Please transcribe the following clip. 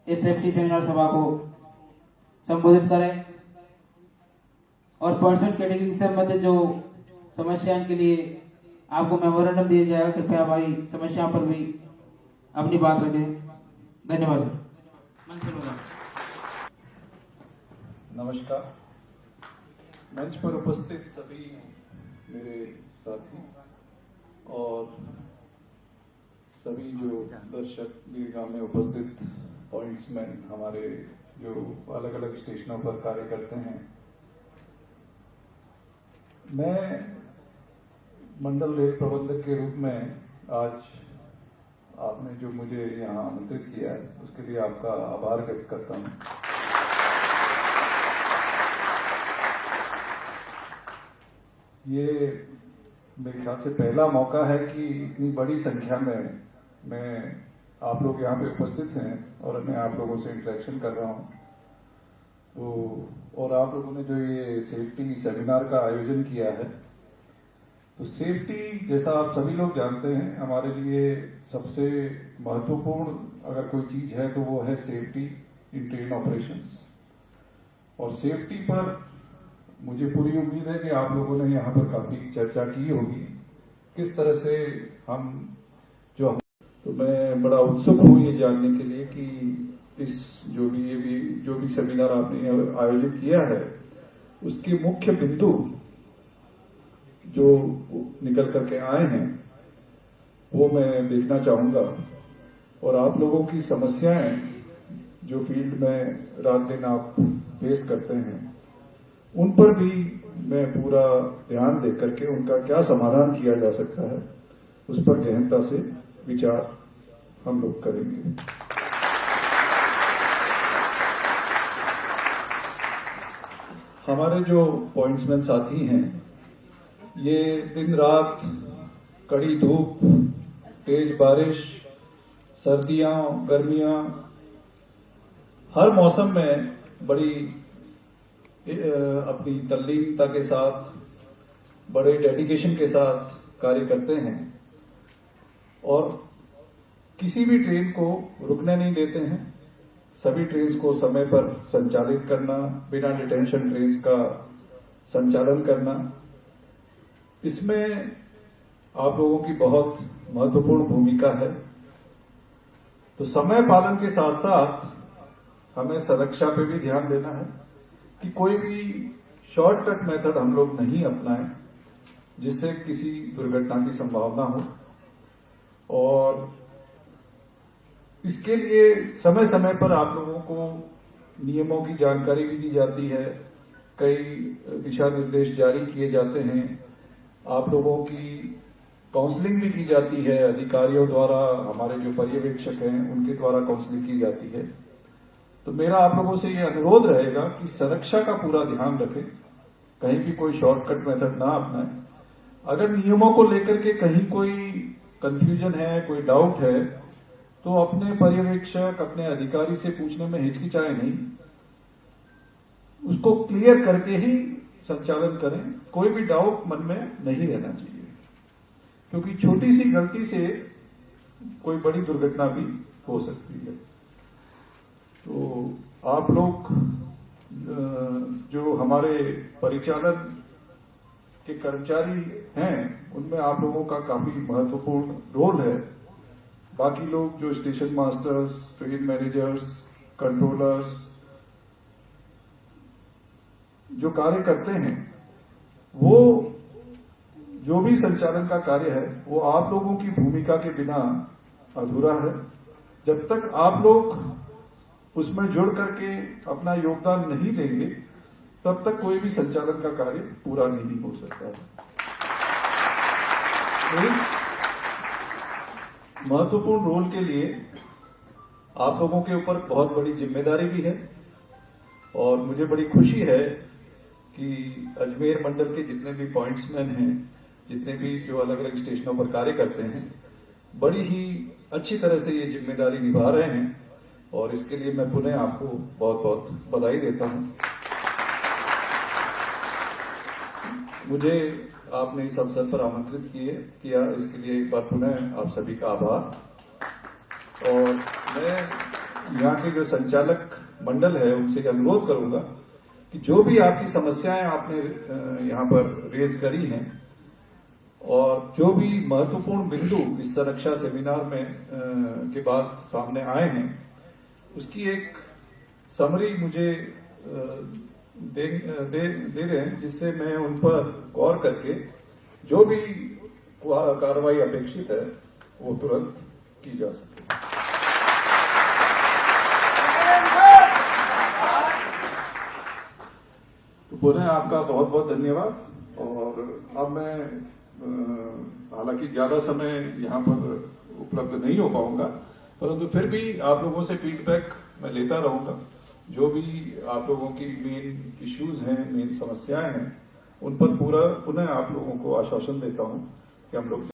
इस safety seminar सभा को संबोधित करें और पर्सनल कैटेगरी से संबंधित जो समस्याओं के लिए आपको मेमोरेंडम दिया जाएगा, कृपया हमारी समस्याओं पर भी अपनी बात रखें। धन्यवाद सर। नमस्कार। मंच पर उपस्थित सभी मेरे साथी और सभी जो दर्शक दीर्घा में उपस्थित पॉइंट्समैन, हमारे जो अलग अलग स्टेशनों पर कार्य करते हैं, मैं मंडल रेल प्रबंधक के रूप में आज आपने जो मुझे यहाँ आमंत्रित किया है उसके लिए आपका आभार व्यक्त करता हूँ। ये मेरे ख्याल से पहला मौका है कि इतनी बड़ी संख्या में मैं आप लोग यहाँ पे उपस्थित हैं और मैं आप लोगों से इंटरेक्शन कर रहा हूँ। तो और आप लोगों ने जो ये सेफ्टी सेमिनार का आयोजन किया है, तो सेफ्टी जैसा आप सभी लोग जानते हैं हमारे लिए सबसे महत्वपूर्ण अगर कोई चीज है तो वो है सेफ्टी इन ट्रेन ऑपरेशंस। और सेफ्टी पर मुझे पूरी उम्मीद है कि आप लोगों ने यहाँ पर काफी चर्चा की होगी, किस तरह से हम तो मैं बड़ा उत्सुक हूँ ये जानने के लिए कि इस जो भी सेमिनार आपने आयोजित किया है उसके मुख्य बिंदु जो निकल करके आए हैं वो मैं देखना चाहूंगा, और आप लोगों की समस्याएं जो फील्ड में रात दिन आप फेस करते हैं उन पर भी मैं पूरा ध्यान दे करके उनका क्या समाधान किया जा सकता है उस पर गहनता से विचार हम लोग करेंगे। हमारे जो पॉइंट्समैन साथी हैं ये दिन रात कड़ी धूप, तेज बारिश, सर्दियां, गर्मियां, हर मौसम में बड़ी अपनी तल्लीनता के साथ, बड़े डेडिकेशन के साथ कार्य करते हैं और किसी भी ट्रेन को रुकने नहीं देते हैं। सभी ट्रेन को समय पर संचालित करना, बिना डिटेंशन ट्रेन का संचालन करना, इसमें आप लोगों की बहुत महत्वपूर्ण भूमिका है। तो समय पालन के साथ साथ हमें सुरक्षा पे भी ध्यान देना है कि कोई भी शॉर्टकट मेथड हम लोग नहीं अपनाएं जिससे किसी दुर्घटना की संभावना हो। और इसके लिए समय समय पर आप लोगों को नियमों की जानकारी भी दी जाती है, कई दिशा निर्देश जारी किए जाते हैं, आप लोगों की काउंसलिंग भी की जाती है अधिकारियों द्वारा, हमारे जो पर्यवेक्षक हैं उनके द्वारा काउंसलिंग की जाती है। तो मेरा आप लोगों से ये अनुरोध रहेगा कि सुरक्षा का पूरा ध्यान रखें, कहीं भी कोई शॉर्टकट मेथड ना अपनाएं। अगर नियमों को लेकर के कहीं कोई कंफ्यूजन है, कोई डाउट है, तो अपने पर्यवेक्षक, अपने अधिकारी से पूछने में हिचकिचाए नहीं, उसको क्लियर करके ही संचालन करें। कोई भी डाउट मन में नहीं रहना चाहिए, क्योंकि छोटी सी गलती से कोई बड़ी दुर्घटना भी हो सकती है। तो आप लोग जो हमारे परिचालन के कर्मचारी हैं उनमें आप लोगों का काफी महत्वपूर्ण रोल है। बाकी लोग जो station masters, train managers, controllers जो कार्य करते हैं, वो जो भी संचालन का कार्य है वो आप लोगों की भूमिका के बिना अधूरा है। जब तक आप लोग उसमें जुड़ करके अपना योगदान नहीं देंगे तब तक कोई भी संचालन का कार्य पूरा नहीं हो सकता है। तो इस महत्वपूर्ण रोल के लिए आप लोगों के ऊपर बहुत बड़ी जिम्मेदारी भी है, और मुझे बड़ी खुशी है कि अजमेर मंडल के जितने भी पॉइंट्समैन हैं, जितने भी जो अलग अलग स्टेशनों पर कार्य करते हैं, बड़ी ही अच्छी तरह से ये जिम्मेदारी निभा रहे हैं, और इसके लिए मैं पुनः आपको बहुत बहुत बधाई देता हूं। मुझे आपने इस अवसर पर आमंत्रित किया, इसके लिए एक बार पुनः आप सभी का आभार। और मैं यहाँ के जो संचालक मंडल है उनसे अनुरोध करूंगा कि जो भी आपकी समस्याएं आपने यहाँ पर रेज करी हैं और जो भी महत्वपूर्ण बिंदु इस संरक्षा सेमिनार में के बाद सामने आए हैं उसकी एक समरी मुझे दे रहे हैं, जिससे मैं उन पर गौर करके जो भी कार्रवाई अपेक्षित है वो तुरंत की जा सके। तो पुनः आपका बहुत बहुत धन्यवाद। और अब मैं हालांकि ज्यादा समय यहाँ पर उपलब्ध नहीं हो पाऊंगा, परंतु फिर भी आप लोगों से फीडबैक मैं लेता रहूंगा। जो भी आप लोगों की मेन इश्यूज हैं, मेन समस्याएं हैं, उन पर पुनः आप लोगों को आश्वासन देता हूं कि हम लोग